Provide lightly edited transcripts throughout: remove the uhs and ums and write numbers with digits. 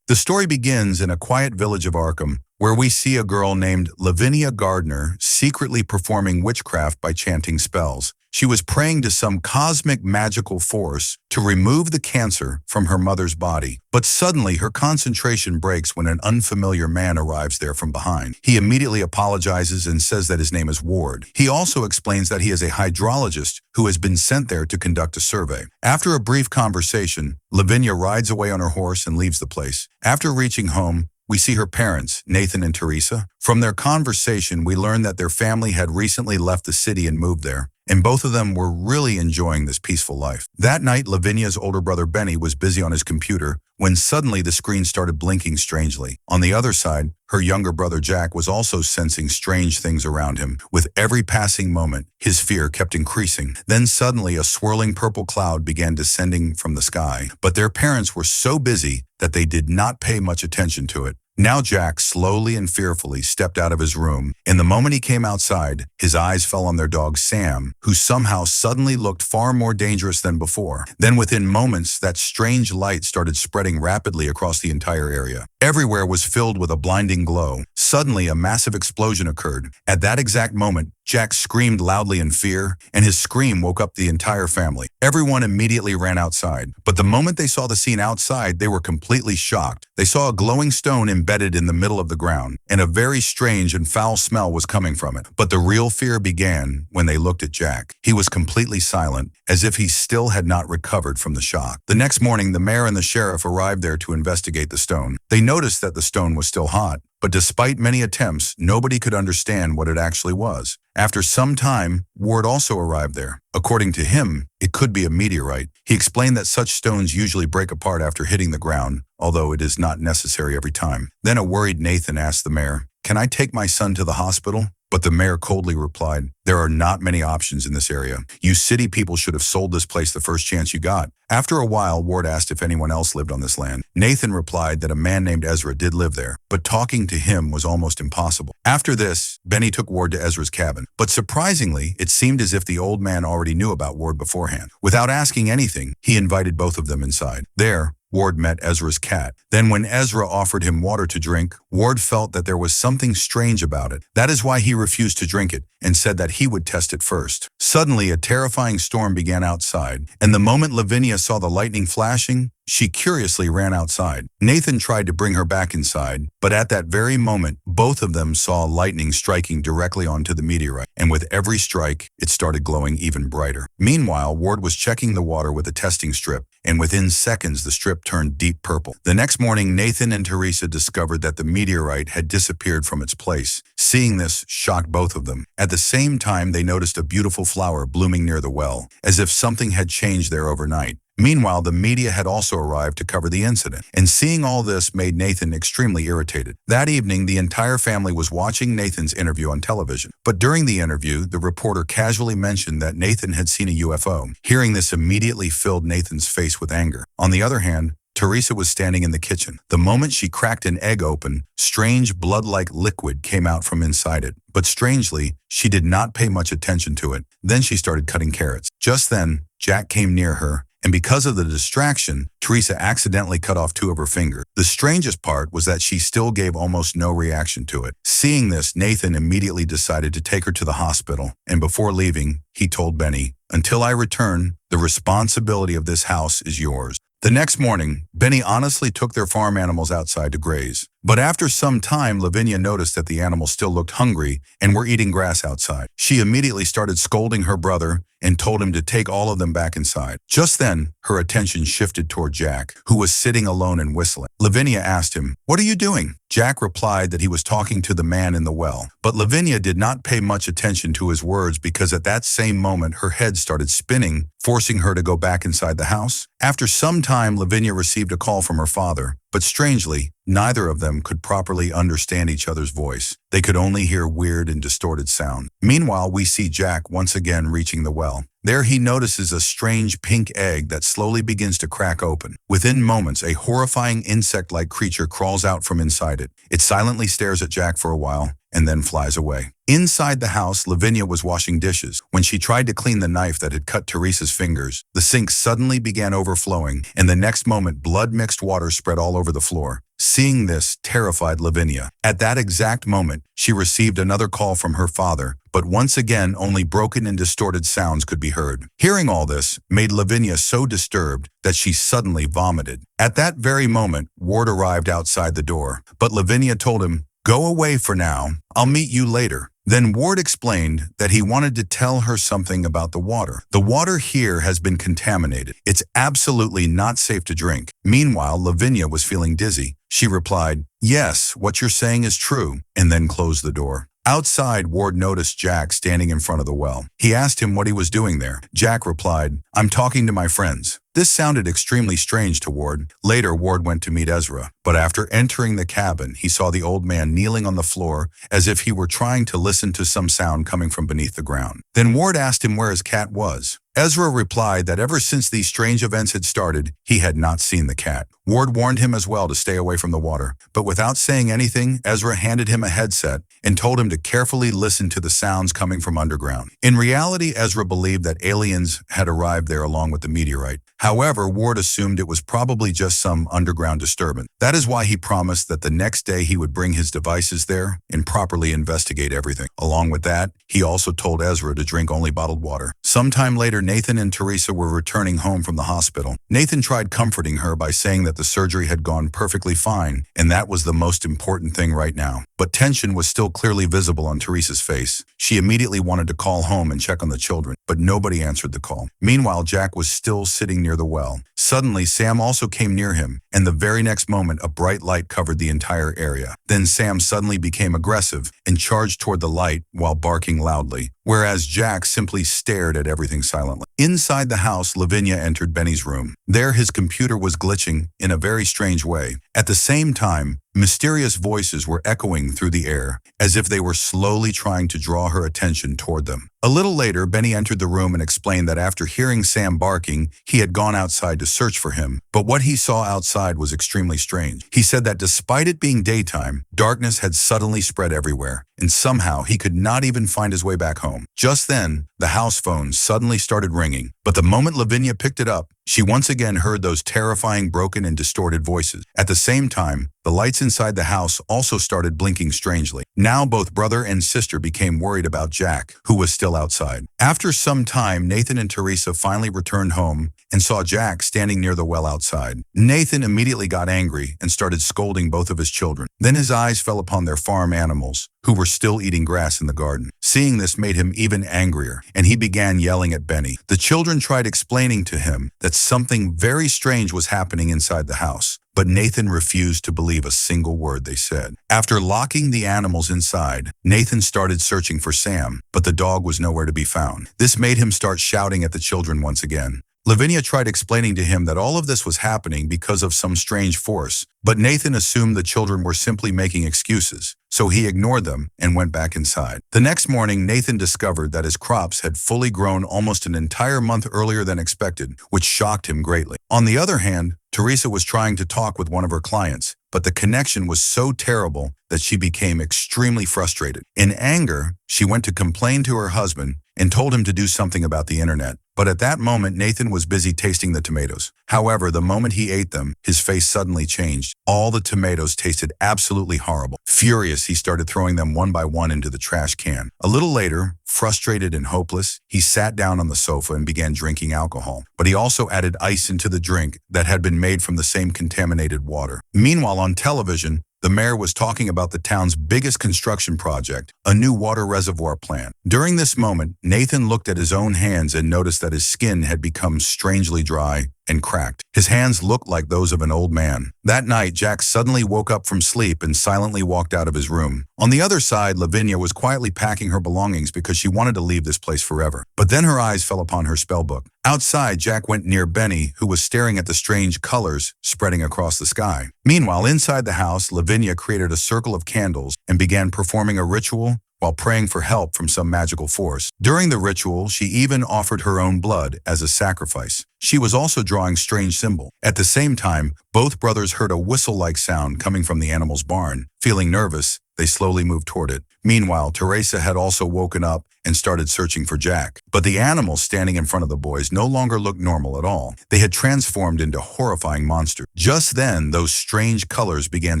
The story begins in a quiet village of Arkham, where we see a girl named Lavinia Gardner secretly performing witchcraft by chanting spells. She was praying to some cosmic magical force to remove the cancer from her mother's body. But suddenly her concentration breaks when an unfamiliar man arrives there from behind. He immediately apologizes and says that his name is Ward. He also explains that he is a hydrologist who has been sent there to conduct a survey. After a brief conversation, Lavinia rides away on her horse and leaves the place. After reaching home, we see her parents, Nathan and Teresa. From their conversation, we learn that their family had recently left the city and moved there, and both of them were really enjoying this peaceful life. That night, Lavinia's older brother Benny was busy on his computer when suddenly the screen started blinking strangely. On the other side, her younger brother Jack was also sensing strange things around him. With every passing moment, his fear kept increasing. Then suddenly a swirling purple cloud began descending from the sky, but their parents were so busy that they did not pay much attention to it. Now Jack slowly and fearfully stepped out of his room, and the moment he came outside, his eyes fell on their dog Sam, who somehow suddenly looked far more dangerous than before. Then within moments, that strange light started spreading rapidly across the entire area. Everywhere was filled with a blinding glow. Suddenly, a massive explosion occurred. At that exact moment, Jack screamed loudly in fear, and his scream woke up the entire family. Everyone immediately ran outside, but the moment they saw the scene outside, they were completely shocked. They saw a glowing stone embedded in the middle of the ground, and a very strange and foul smell was coming from it. But the real fear began when they looked at Jack. He was completely silent, as if he still had not recovered from the shock. The next morning, the mayor and the sheriff arrived there to investigate the stone. They noticed that the stone was still hot, but despite many attempts, nobody could understand what it actually was. After some time, Ward also arrived there. According to him, it could be a meteorite. He explained that such stones usually break apart after hitting the ground, although it is not necessary every time. Then a worried Nathan asked the mayor, "Can I take my son to the hospital?" But the mayor coldly replied, "There are not many options in this area. You city people should have sold this place the first chance you got." After a while, Ward asked if anyone else lived on this land. Nathan replied that a man named Ezra did live there, but talking to him was almost impossible. After this, Benny took Ward to Ezra's cabin. But surprisingly, it seemed as if the old man already knew about Ward beforehand. Without asking anything, he invited both of them inside. There, Ward met Ezra's cat. Then when Ezra offered him water to drink, Ward felt that there was something strange about it. That is why he refused to drink it and said that he would test it first. Suddenly, a terrifying storm began outside, and the moment Lavinia saw the lightning flashing, she curiously ran outside. Nathan tried to bring her back inside, but at that very moment, both of them saw lightning striking directly onto the meteorite, and with every strike, it started glowing even brighter. Meanwhile, Ward was checking the water with a testing strip, and within seconds, the strip turned deep purple. The next morning, Nathan and Teresa discovered that the meteorite had disappeared from its place. Seeing this shocked both of them. At the same time, they noticed a beautiful flower blooming near the well, as if something had changed there overnight. Meanwhile, the media had also arrived to cover the incident, and seeing all this made Nathan extremely irritated. That evening, the entire family was watching Nathan's interview on television. But during the interview, the reporter casually mentioned that Nathan had seen a UFO. Hearing this immediately filled Nathan's face with anger. On the other hand, Teresa was standing in the kitchen. The moment she cracked an egg open, strange blood-like liquid came out from inside it. But strangely, she did not pay much attention to it. Then she started cutting carrots. Just then, Jack came near her, and because of the distraction, Teresa accidentally cut off 2 of her fingers. The strangest part was that she still gave almost no reaction to it. Seeing this, Nathan immediately decided to take her to the hospital, and before leaving, he told Benny, "Until I return, the responsibility of this house is yours." The next morning, Benny honestly took their farm animals outside to graze. But after some time, Lavinia noticed that the animals still looked hungry and were eating grass outside. She immediately started scolding her brother and told him to take all of them back inside. Just then, her attention shifted toward Jack, who was sitting alone and whistling. Lavinia asked him, "What are you doing?" Jack replied that he was talking to the man in the well. But Lavinia did not pay much attention to his words because at that same moment, her head started spinning, forcing her to go back inside the house. After some time, Lavinia received a call from her father. But strangely, neither of them could properly understand each other's voice. They could only hear weird and distorted sound. Meanwhile, we see Jack once again reaching the well. There he notices a strange pink egg that slowly begins to crack open. Within moments, a horrifying insect-like creature crawls out from inside it. It silently stares at Jack for a while and then flies away. Inside the house, Lavinia was washing dishes. When she tried to clean the knife that had cut Teresa's fingers, the sink suddenly began overflowing, and the next moment, blood-mixed water spread all over the floor. Seeing this terrified Lavinia. At that exact moment, she received another call from her father, but once again only broken and distorted sounds could be heard. Hearing all this made Lavinia so disturbed that she suddenly vomited. At that very moment, Ward arrived outside the door, but Lavinia told him, "Go away for now, I'll meet you later." Then Ward explained that he wanted to tell her something about the water. "The water here has been contaminated. It's absolutely not safe to drink." Meanwhile, Lavinia was feeling dizzy. She replied, "Yes, what you're saying is true," and then closed the door. Outside, Ward noticed Jack standing in front of the well. He asked him what he was doing there. Jack replied, "I'm talking to my friends." This sounded extremely strange to Ward. Later, Ward went to meet Ezra, but after entering the cabin, he saw the old man kneeling on the floor as if he were trying to listen to some sound coming from beneath the ground. Then Ward asked him where his cat was. Ezra replied that ever since these strange events had started, he had not seen the cat. Ward warned him as well to stay away from the water, but without saying anything, Ezra handed him a headset and told him to carefully listen to the sounds coming from underground. In reality, Ezra believed that aliens had arrived there along with the meteorite. However, Ward assumed it was probably just some underground disturbance. That is why he promised that the next day he would bring his devices there and properly investigate everything. Along with that, he also told Ezra to drink only bottled water. Sometime later, Nathan and Teresa were returning home from the hospital. Nathan tried comforting her by saying that the surgery had gone perfectly fine, and that was the most important thing right now. But tension was still clearly visible on Teresa's face. She immediately wanted to call home and check on the children, but nobody answered the call. Meanwhile, Jack was still sitting near the well. Suddenly, Sam also came near him, and the very next moment, a bright light covered the entire area. Then Sam suddenly became aggressive and charged toward the light while barking loudly, whereas Jack simply stared at everything silently. Inside the house, Lavinia entered Benny's room. There, his computer was glitching in a very strange way. At the same time, mysterious voices were echoing through the air, as if they were slowly trying to draw her attention toward them. A little later, Benny entered the room and explained that after hearing Sam barking, he had gone outside to search for him. But what he saw outside was extremely strange. He said that despite it being daytime, darkness had suddenly spread everywhere, and somehow he could not even find his way back home. Just then, the house phone suddenly started ringing, but the moment Lavinia picked it up, she once again heard those terrifying broken and distorted voices. At the same time, the lights inside the house also started blinking strangely. Now both brother and sister became worried about Jack, who was still outside. After some time, Nathan and Teresa finally returned home and saw Jack standing near the well outside. Nathan immediately got angry and started scolding both of his children. Then his eyes fell upon their farm animals, who were still eating grass in the garden. Seeing this made him even angrier, and he began yelling at Benny. The children tried explaining to him that something very strange was happening inside the house, but Nathan refused to believe a single word they said. After locking the animals inside, Nathan started searching for Sam, but the dog was nowhere to be found. This made him start shouting at the children once again. Lavinia tried explaining to him that all of this was happening because of some strange force, but Nathan assumed the children were simply making excuses, so he ignored them and went back inside. The next morning, Nathan discovered that his crops had fully grown almost an entire month earlier than expected, which shocked him greatly. On the other hand, Teresa was trying to talk with one of her clients, but the connection was so terrible that she became extremely frustrated. In anger, she went to complain to her husband and told him to do something about the internet. But at that moment, Nathan was busy tasting the tomatoes. However, the moment he ate them, his face suddenly changed. All the tomatoes tasted absolutely horrible. Furious, he started throwing them one by one into the trash can. A little later, frustrated and hopeless, he sat down on the sofa and began drinking alcohol. But he also added ice into the drink that had been made from the same contaminated water. Meanwhile, on television, the mayor was talking about the town's biggest construction project, a new water reservoir plant. During this moment, Nathan looked at his own hands and noticed that his skin had become strangely dry and cracked. His hands looked like those of an old man. That night, Jack suddenly woke up from sleep and silently walked out of his room. On the other side, Lavinia was quietly packing her belongings because she wanted to leave this place forever. But then her eyes fell upon her spellbook. Outside, Jack went near Benny, who was staring at the strange colors spreading across the sky. Meanwhile, inside the house, Lavinia created a circle of candles and began performing a ritual while praying for help from some magical force. During the ritual, she even offered her own blood as a sacrifice. She was also drawing strange symbols. At the same time, both brothers heard a whistle-like sound coming from the animal's barn. Feeling nervous, they slowly moved toward it. Meanwhile, Teresa had also woken up and started searching for Jack. But the animals standing in front of the boys no longer looked normal at all. They had transformed into horrifying monsters. Just then, those strange colors began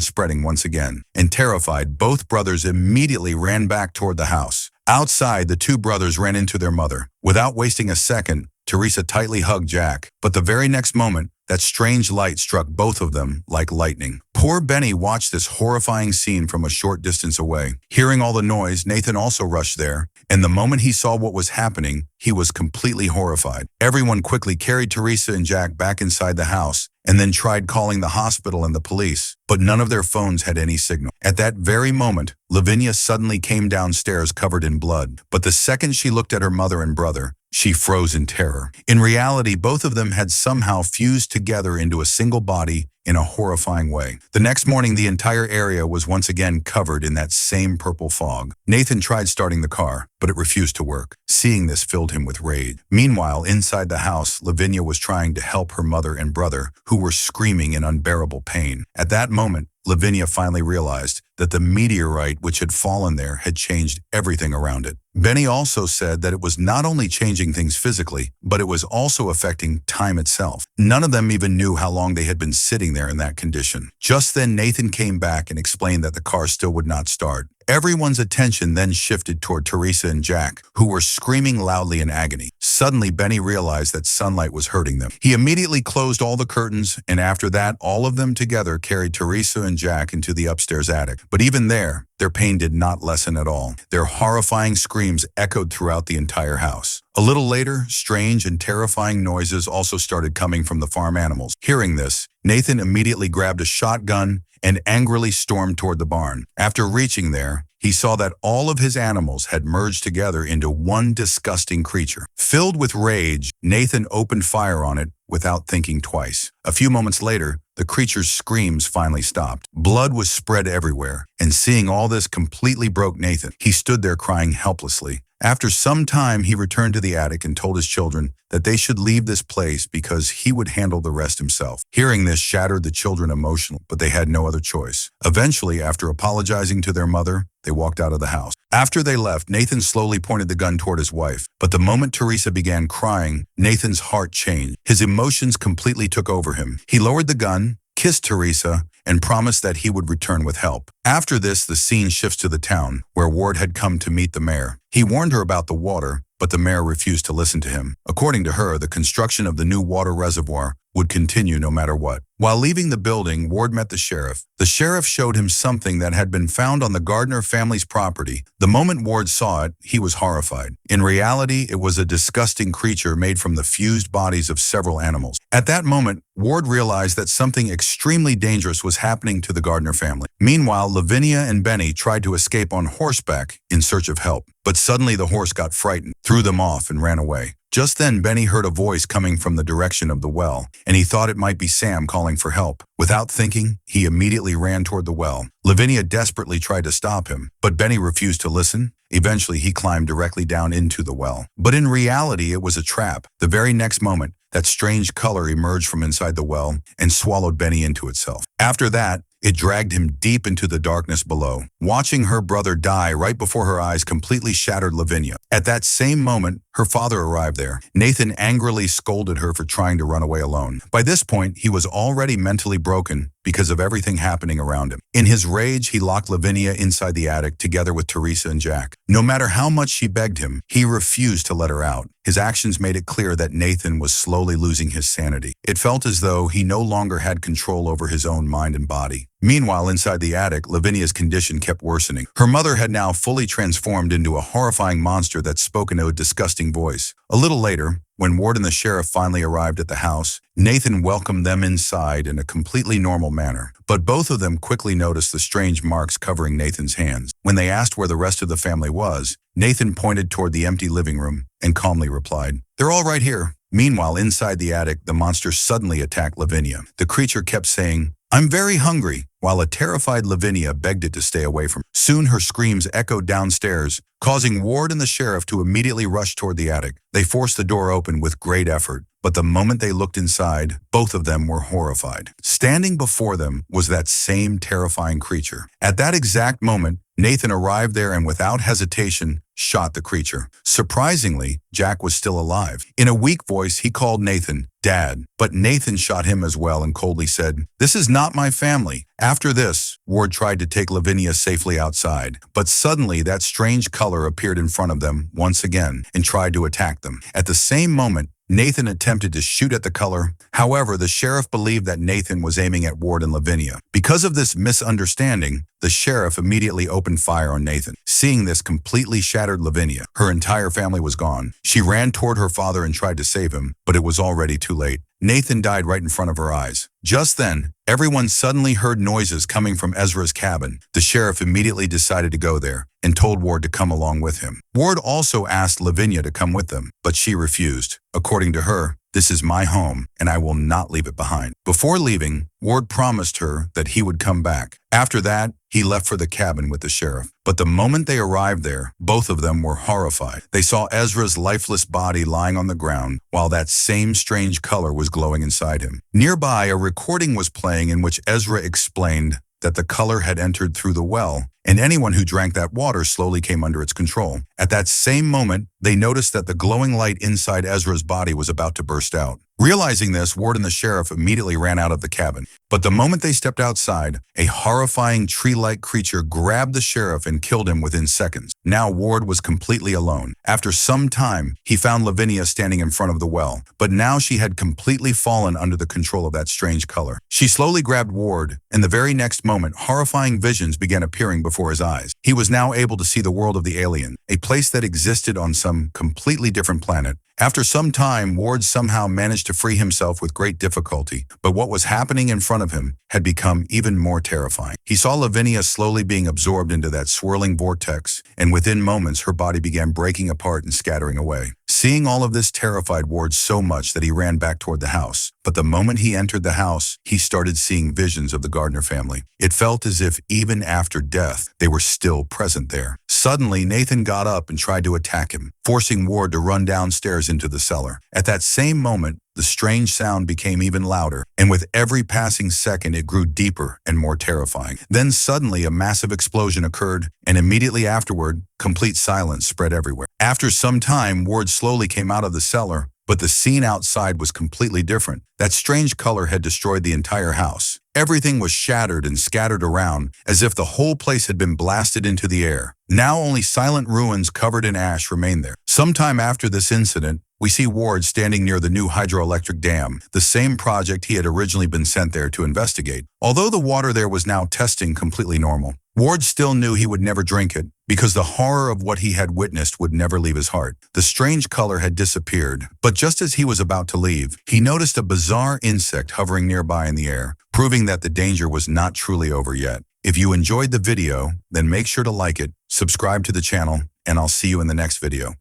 spreading once again. And terrified, both brothers immediately ran back toward the house. Outside, the two brothers ran into their mother. Without wasting a second, Teresa tightly hugged Jack. But the very next moment, that strange light struck both of them like lightning. Poor Benny watched this horrifying scene from a short distance away. Hearing all the noise, Nathan also rushed there, and the moment he saw what was happening, he was completely horrified. Everyone quickly carried Teresa and Jack back inside the house, and then tried calling the hospital and the police, but none of their phones had any signal. At that very moment, Lavinia suddenly came downstairs covered in blood, but the second she looked at her mother and brother, she froze in terror. In reality, both of them had somehow fused together into a single body in a horrifying way. The next morning, the entire area was once again covered in that same purple fog. Nathan tried starting the car, but it refused to work. Seeing this filled him with rage. Meanwhile, inside the house, Lavinia was trying to help her mother and brother, who were screaming in unbearable pain. At that moment, Lavinia finally realized that the meteorite which had fallen there had changed everything around it. Benny also said that it was not only changing things physically, but it was also affecting time itself. None of them even knew how long they had been sitting there in that condition. Just then, Nathan came back and explained that the car still would not start. Everyone's attention then shifted toward Teresa and Jack, who were screaming loudly in agony. Suddenly, Benny realized that sunlight was hurting them. He immediately closed all the curtains, and after that, all of them together carried Teresa and Jack into the upstairs attic. But even there, their pain did not lessen at all. Their horrifying screams echoed throughout the entire house. A little later, strange and terrifying noises also started coming from the farm animals. Hearing this, Nathan immediately grabbed a shotgun and angrily stormed toward the barn. After reaching there, he saw that all of his animals had merged together into one disgusting creature. Filled with rage, Nathan opened fire on it without thinking twice. A few moments later, the creature's screams finally stopped. Blood was spread everywhere, and seeing all this completely broke Nathan. He stood there crying helplessly. After some time, he returned to the attic and told his children that they should leave this place because he would handle the rest himself. Hearing this shattered the children emotionally, but they had no other choice. Eventually, after apologizing to their mother, they walked out of the house. After they left, Nathan slowly pointed the gun toward his wife. But the moment Teresa began crying, Nathan's heart changed. His emotions completely took over him. He lowered the gun, kissed Teresa, and promised that he would return with help. After this, the scene shifts to the town, where Ward had come to meet the mayor. He warned her about the water, but the mayor refused to listen to him. According to her, the construction of the new water reservoir would continue no matter what. While leaving the building, Ward met the sheriff. The sheriff showed him something that had been found on the Gardner family's property. The moment Ward saw it, he was horrified. In reality, it was a disgusting creature made from the fused bodies of several animals. At that moment, Ward realized that something extremely dangerous was happening to the Gardner family. Meanwhile, Lavinia and Benny tried to escape on horseback in search of help. But suddenly the horse got frightened, threw them off, and ran away. Just then, Benny heard a voice coming from the direction of the well, and he thought it might be Sam calling for help. Without thinking, he immediately ran toward the well. Lavinia desperately tried to stop him, but Benny refused to listen. Eventually, he climbed directly down into the well. But in reality, it was a trap. The very next moment, that strange color emerged from inside the well and swallowed Benny into itself. After that, it dragged him deep into the darkness below. Watching her brother die right before her eyes completely shattered Lavinia. At that same moment, her father arrived there. Nathan angrily scolded her for trying to run away alone. By this point, he was already mentally broken because of everything happening around him. In his rage, he locked Lavinia inside the attic together with Teresa and Jack. No matter how much she begged him, he refused to let her out. His actions made it clear that Nathan was slowly losing his sanity. It felt as though he no longer had control over his own mind and body. Meanwhile, inside the attic, Lavinia's condition kept worsening. Her mother had now fully transformed into a horrifying monster that spoke in a disgusting voice. A little later, when Ward and the sheriff finally arrived at the house, Nathan welcomed them inside in a completely normal manner. But both of them quickly noticed the strange marks covering Nathan's hands. When they asked where the rest of the family was, Nathan pointed toward the empty living room and calmly replied, "They're all right here." Meanwhile, inside the attic, the monster suddenly attacked Lavinia. The creature kept saying, "I'm very hungry," while a terrified Lavinia begged it to stay away from her. Soon her screams echoed downstairs, causing Ward and the sheriff to immediately rush toward the attic. They forced the door open with great effort, but the moment they looked inside, both of them were horrified. Standing before them was that same terrifying creature. At that exact moment, Nathan arrived there and without hesitation, shot the creature. Surprisingly, Jack was still alive. In a weak voice, he called Nathan, "Dad." But Nathan shot him as well and coldly said, "This is not my family." After this, Ward tried to take Lavinia safely outside, but suddenly that strange color appeared in front of them once again and tried to attack them. At the same moment, Nathan attempted to shoot at the color. However, the sheriff believed that Nathan was aiming at Ward and Lavinia. Because of this misunderstanding, the sheriff immediately opened fire on Nathan. Seeing this completely shattered Lavinia. Her entire family was gone. She ran toward her father and tried to save him, but it was already too late. Nathan died right in front of her eyes. Just then, everyone suddenly heard noises coming from Ezra's cabin. The sheriff immediately decided to go there and told Ward to come along with him. Ward also asked Lavinia to come with them, but she refused. According to her, "This is my home, and I will not leave it behind." Before leaving, Ward promised her that he would come back. After that, he left for the cabin with the sheriff. But the moment they arrived there, both of them were horrified. They saw Ezra's lifeless body lying on the ground, while that same strange color was glowing inside him. Nearby, a recording was playing in which Ezra explained that the color had entered through the well, and anyone who drank that water slowly came under its control. At that same moment, they noticed that the glowing light inside Ezra's body was about to burst out. Realizing this, Ward and the sheriff immediately ran out of the cabin. But the moment they stepped outside, a horrifying tree-like creature grabbed the sheriff and killed him within seconds. Now Ward was completely alone. After some time, he found Lavinia standing in front of the well, but now she had completely fallen under the control of that strange color. She slowly grabbed Ward, and the very next moment, horrifying visions began appearing before his eyes. He was now able to see the world of the alien, a place that existed on some completely different planet. After some time, Ward somehow managed to free himself with great difficulty, but what was happening in front of him had become even more terrifying. He saw Lavinia slowly being absorbed into that swirling vortex, and within moments her body began breaking apart and scattering away. Seeing all of this terrified Ward so much that he ran back toward the house. But the moment he entered the house, he started seeing visions of the Gardner family. It felt as if even after death, they were still present there. Suddenly, Nathan got up and tried to attack him, forcing Ward to run downstairs into the cellar. At that same moment, the strange sound became even louder, and with every passing second it grew deeper and more terrifying. Then suddenly a massive explosion occurred, and immediately afterward, complete silence spread everywhere. After some time, Ward slowly came out of the cellar, but the scene outside was completely different. That strange color had destroyed the entire house. Everything was shattered and scattered around, as if the whole place had been blasted into the air. Now only silent ruins covered in ash remained there. Sometime after this incident, we see Ward standing near the new hydroelectric dam, the same project he had originally been sent there to investigate. Although the water there was now testing completely normal, Ward still knew he would never drink it, because the horror of what he had witnessed would never leave his heart. The strange color had disappeared, but just as he was about to leave, he noticed a bizarre insect hovering nearby in the air, proving that the danger was not truly over yet. If you enjoyed the video, then make sure to like it, subscribe to the channel, and I'll see you in the next video.